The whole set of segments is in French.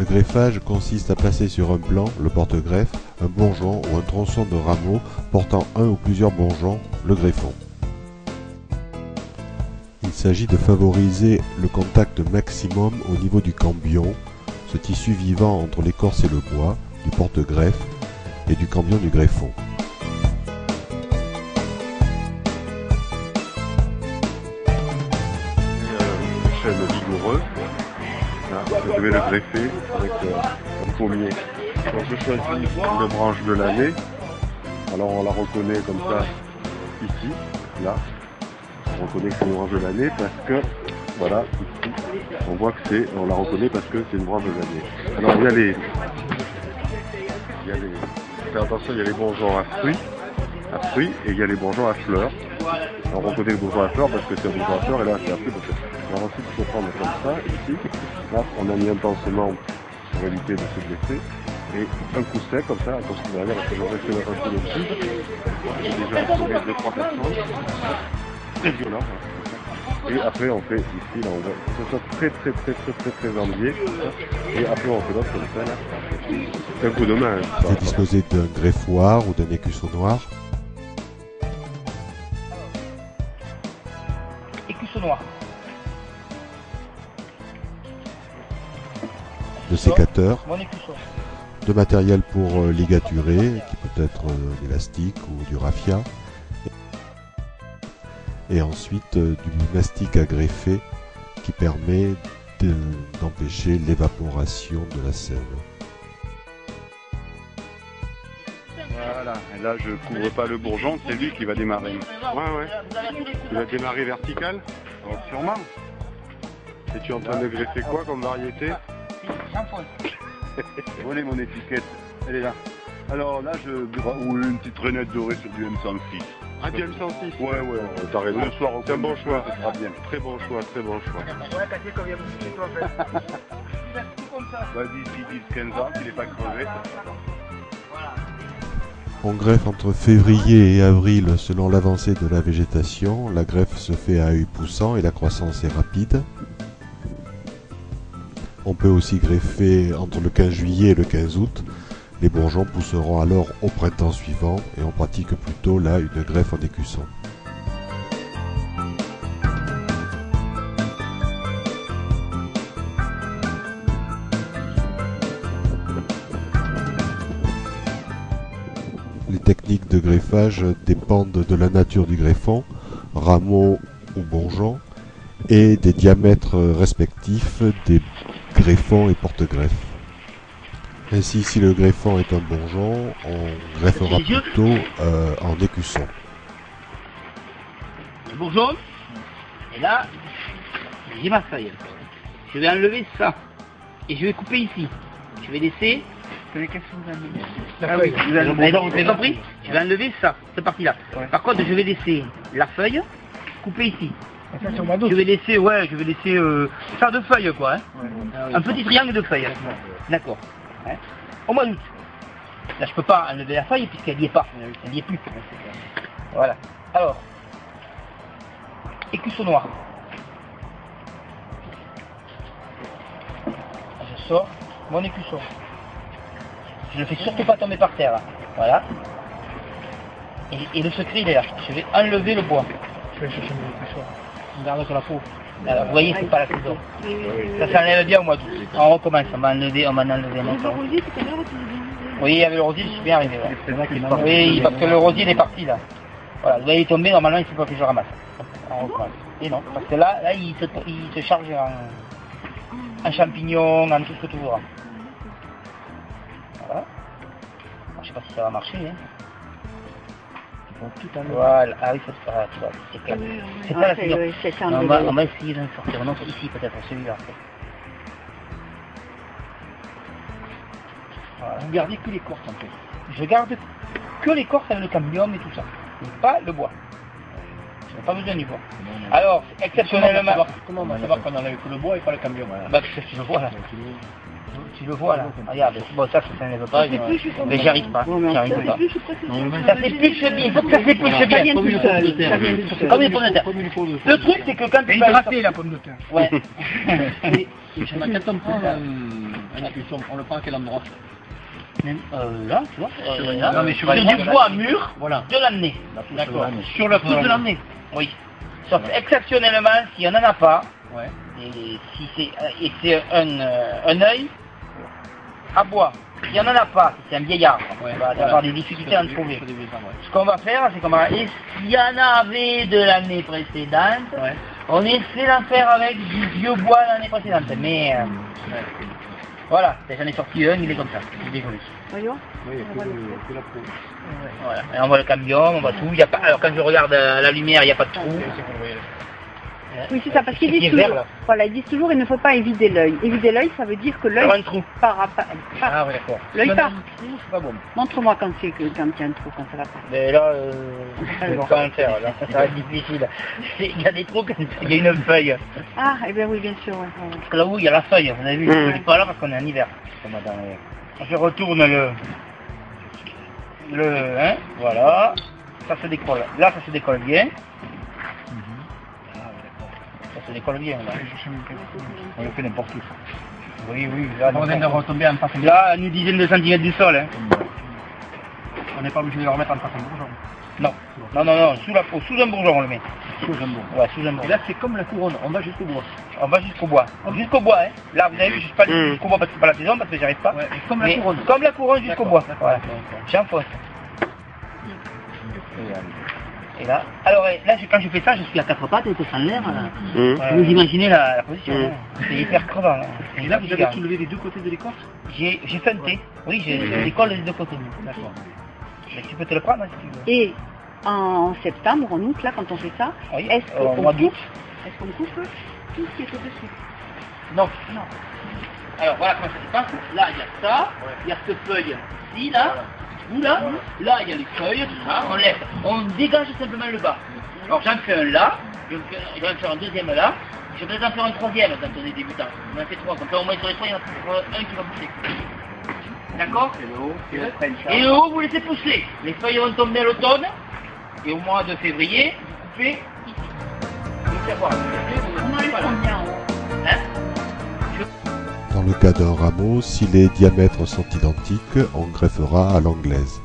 Le greffage consiste à placer sur un plan, le porte-greffe, un bourgeon ou un tronçon de rameau portant un ou plusieurs bourgeons, le greffon. Il s'agit de favoriser le contact maximum au niveau du cambion, ce tissu vivant entre l'écorce et le bois, du porte-greffe et du cambion du greffon. Chêne vigoureux. Là, je vais le greffer avec un pommier. Donc je choisis une branche de l'année. Alors on la reconnaît comme ça, ici, là. On reconnaît que c'est une branche de l'année parce que, voilà, ici, on voit que on la reconnaît parce que c'est une branche de l'année. Alors il y a les, faites attention, il y a les bourgeons à fruits, et il y a les bourgeons à fleurs. On reconnaît le bourgeon à fleurs parce que c'est un bourgeon à fleurs et là c'est à fruits parce que. Alors ensuite il faut prendre comme ça, ici, là on a mis intensément pour éviter de se blesser, et un coup sec comme ça, attention derrière parce que j'aurais fait un coup de sud, j'ai déjà sauvé 2-3 personnes, très violent, et après on fait ici, là on va que ce soit très enlevé, et après on fait l'autre comme ça, là, c'est un coup de main. Il est disposé d'un greffoir ou d'un écusson-noir. Écusson-noir. De sécateur, Mon écusson. de matériel pour ligaturer, qui peut être l'élastique ou du raffia, et ensuite du mastic à greffer qui permet d'empêcher l'évaporation de la sève. Voilà, et là je couvre pas le bourgeon, c'est lui qui va démarrer. Ouais. Il va démarrer vertical. Alors, sûrement. Et tu es en train de greffer quoi comme variété? Prenez mon étiquette, elle est là. Alors là ou une petite renette dorée sur du M106. Ah, du M106? Ouais, t'as raison. Le soir, c'est un bon choix. Ça sera bien. Très bon choix. Vas-y, d'ici 10-15 ans, s'il n'est pas crevé. On greffe entre février et avril selon l'avancée de la végétation. La greffe se fait à œil poussant et la croissance est rapide. On peut aussi greffer entre le 15 juillet et le 15 août. Les bourgeons pousseront alors au printemps suivant et on pratique plutôt là une greffe en écusson. Les techniques de greffage dépendent de la nature du greffon, rameau ou bourgeon, et des diamètres respectifs des greffons et porte-greffes. Ainsi, si le greffon est un bourgeon, on greffera plutôt en écusson. Le bourgeon. Et là, j'ai ma feuille. Je vais enlever ça. Et je vais couper ici. Je vais laisser... Vous avez compris? Je vais enlever ça, cette partie-là. Ouais. Par contre, je vais laisser la feuille coupée ici. Je vais laisser, faire de feuilles, quoi. Hein. Un petit triangle de feuilles. D'accord. Hein. Au mois d'août. Là, je peux pas enlever la feuille puisqu'elle n'y est pas. Elle n'y est plus. Voilà. Alors, écusson noir. Je sors mon écusson. Je ne fais surtout pas tomber par terre. Voilà. Et le secret, il est là. Je vais enlever le bois. Je vais chercher mon écusson. Regarde sur la peau. Alors, vous voyez, c'est pas la saison. Ça s'enlève bien au mois d'août. On recommence. On va enlever un autre. Oui, avec le rosier, je suis bien arrivé. Ouais. Oui, parce que le rosier il est parti là. Voilà, vous voyez tomber, normalement, il ne faut pas que je ramasse. On recommence. Et non, parce que là il se charge en champignons, en tout ce que tu voudras. Voilà. Je ne sais pas si ça va marcher. Hein. Voilà, ah oui, c'est clair. C'est pas la saison. On va essayer d'en sortir un autre ici, peut-être, celui-là. Voilà. Vous gardez que l'écorce en fait. Je garde que l'écorce avec le cambium et tout ça. Pas le bois. Je n'ai pas besoin du bois. Alors, exceptionnellement. Comment on va savoir qu'on enlève que le bois et pas le cambium? Bah, tu le vois là. Tu le vois là, regarde, bon ça s'enlève pas, mais j'y arrive pas, Ça s'épluche bien, il faut que ça s'épluche bien. Comme une pomme de terre. Le truc c'est que quand tu vas... gratter la pomme de terre. Ouais. Un écusson, on le prend à quel endroit? Même, là, tu vois. Là. Non, mais sur du bois mûr voilà. de l'année. D'accord. Sur la pousse de l'année. Oui. Sauf exceptionnellement, si on n'en a pas, Ouais. et si c'est un œil à bois. Si on n'en a pas, si c'est un vieil arbre, Ouais, on va voilà. avoir des difficultés à en trouver. Sur des vieux arbres, Ce qu'on va faire, c'est qu'on va, et s'il y en avait de l'année précédente, ouais. Ouais. on essaie d'en faire avec du vieux bois de l'année précédente. Mais voilà, j'en ai sorti un, il est comme ça, il est joli. Voyons. Oui, il y a que la peau. Voilà. Et on voit le camion, on voit tout. Il y a pas, alors quand je regarde à la lumière, il n'y a pas de trou. Oui, c'est ça, parce qu'ils Qui disent est vert, toujours, là. voilà, ils disent toujours, il ne faut pas évider l'œil. Évider l'œil, ça veut dire que Il y a l'œil un trou. part. Ah oui, d'accord. L'œil part. C'est pas bon. Montre-moi quand il y a un trou, quand ça va pas. Mais là, je ne vais pas le faire, là. Ça va être difficile. Il y a des trous quand il y a une feuille. Ah, eh bien oui, bien sûr. Ouais. Parce que là où il y a la feuille, vous avez vu, je ne suis pas là parce qu'on est en hiver. Je retourne hein, voilà. Ça se décolle. Là, ça se décolle bien. Ça se décolle bien, là. On le fait n'importe où. Oui, là, On vient de retomber en face. là, à une dizaine de centimètres du sol, hein. On n'est pas obligé de le remettre en face en bourgeon. Non, sous la peau, sous un bourgeon on le met. Sous un bourgeon. Ouais, sous un Et bourgeon. là, c'est comme la couronne, on va jusqu'au bois. On va jusqu'au bois. Jusqu'au bois, hein. Là, vous avez vu, je suis pas allé jusqu'au bois parce que c'est pas la saison, parce que j'y arrive pas. Ouais, et comme la Mais couronne. comme la couronne jusqu'au bois. Voilà. D'accord. J'enfonce. Et là, alors là, quand je fais ça, je suis à quatre pattes et que ça l'air. Vous imaginez la position. Hein. C'est hyper crevant. Hein. Et là, vous avez soulevé les deux côtés de l'écorce? J'ai feinté. Oui, j'ai des cols des deux côtés. D'accord. Mais tu peux te le prendre hein, si tu veux. Et en septembre, en août, là, quand on fait ça, Oui, est-ce au qu'on mois coupe, d'août. tout ce qui est au-dessus? Non. Alors voilà comment ça se passe. Là, il y a ça. Il y a cette feuille ici, là. Vous, là. Là, il y a les feuilles, tout ça. On laisse. On dégage simplement le bas. Alors j'en fais un là. Je vais en faire un deuxième là. Je vais en faire un troisième quand on est débutant. On en fait trois. Comme ça, au moins sur les trois, il y en a un qui va pousser. D'accord? Et le haut, vous laissez pousser. Les feuilles vont tomber à l'automne. Et au mois de février, vous coupez ici. Vous faire voir. On enlève combien en haut? Hein? Dans le cas d'un rameau, si les diamètres sont identiques, on greffera à l'anglaise.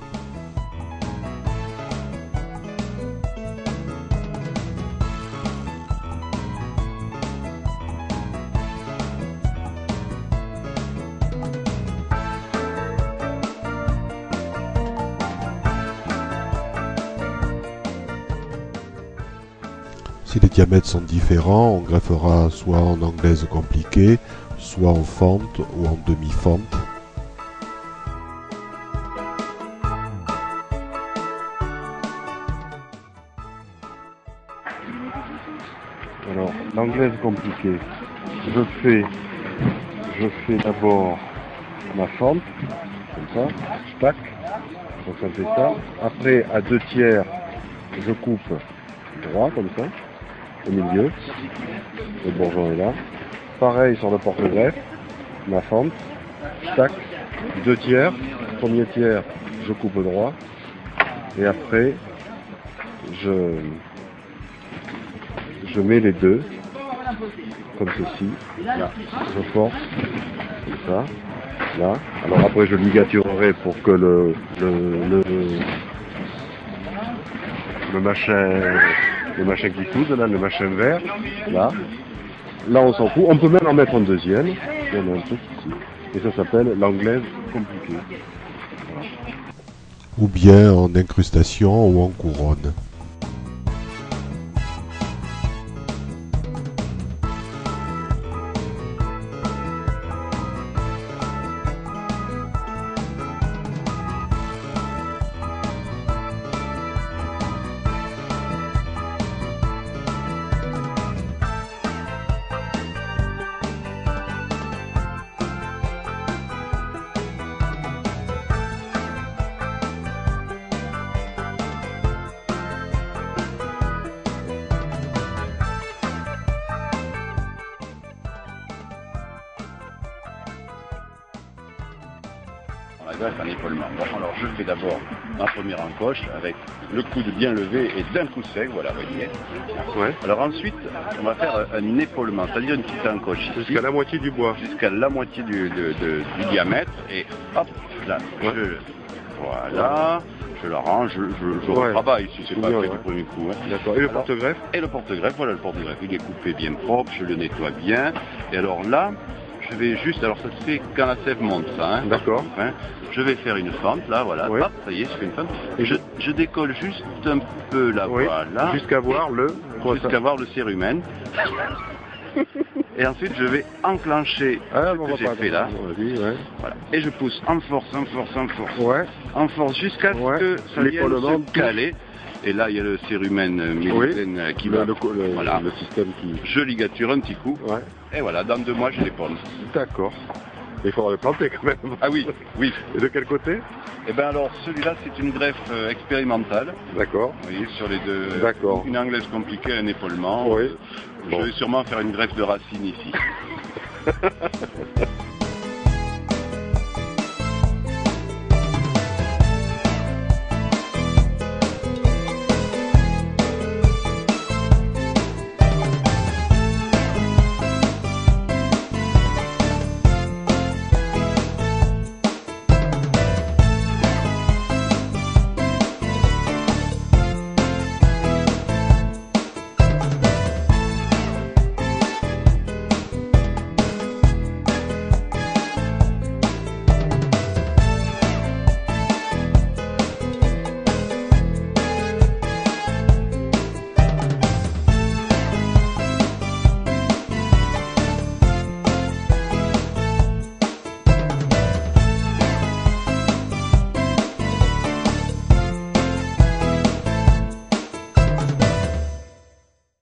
Si les diamètres sont différents, on greffera soit en anglaise compliquée, soit en fente ou en demi-fente. Alors, l'anglaise compliquée, je fais d'abord ma fente, comme ça, tac, donc ça fait ça. Après, à 2/3, je coupe droit, comme ça, au milieu. Le bourgeon est là. Pareil sur le porte-greffe, ma fente, tac, 2/3, premier tiers, je coupe droit. Et après, je mets les deux, comme ceci, là, je force, comme ça, là. Alors après je ligaturerai pour que le machin qui soude, là, le machin vert, là. Là on s'en fout, on peut même en mettre un deuxième, il y en a un truc ici, et ça s'appelle l'anglaise compliquée. Ou bien en incrustation ou en couronne. La greffe en épaulement. Bon, alors je fais d'abord ma première encoche avec le coude bien levé et d'un coup sec, voilà, vous voyez. Ouais. Alors ensuite, on va faire un épaulement, c'est-à-dire une petite encoche ici. Jusqu'à la moitié du bois. Jusqu'à la moitié du diamètre et hop, là, Ouais. voilà, je l'arrange, je Ouais. retravaille si c'est pas Bien, fait ouais. du premier coup. Hein. D'accord. Et le Alors, porte-greffe? Et le porte-greffe, voilà le porte-greffe, il est coupé bien propre, je le nettoie bien. Et alors là, je vais juste, alors ça se fait quand la sève monte, ça, hein. D'accord. Hein, je vais faire une fente, là, voilà, Ouais. hop, ça y est, je fais une fente. Et je décolle juste un peu là, Oui. voilà. Jusqu'à voir le... Jusqu'à voir le cérumen. Et ensuite, je vais enclencher Ah, ce bon, que j'ai fait là. Vas-y, ouais. Voilà. Et je pousse en force, en force, en force. Ouais. En force jusqu'à ce Ouais. que ça vienne L'épaulement se caler. Et là, il y a le cérumen mélizène qui va... voilà. Le système qui... Je ligature un petit coup. Ouais. Et voilà, dans 2 mois, je les ponce. D'accord. Il faudra le planter quand même. Ah oui, oui. Et de quel côté? Et bien alors, celui-là, c'est une greffe expérimentale. D'accord. Vous voyez, sur les deux... D'accord. Une anglaise compliquée, un épaulement. Oui. Je vais sûrement faire une greffe de racine ici.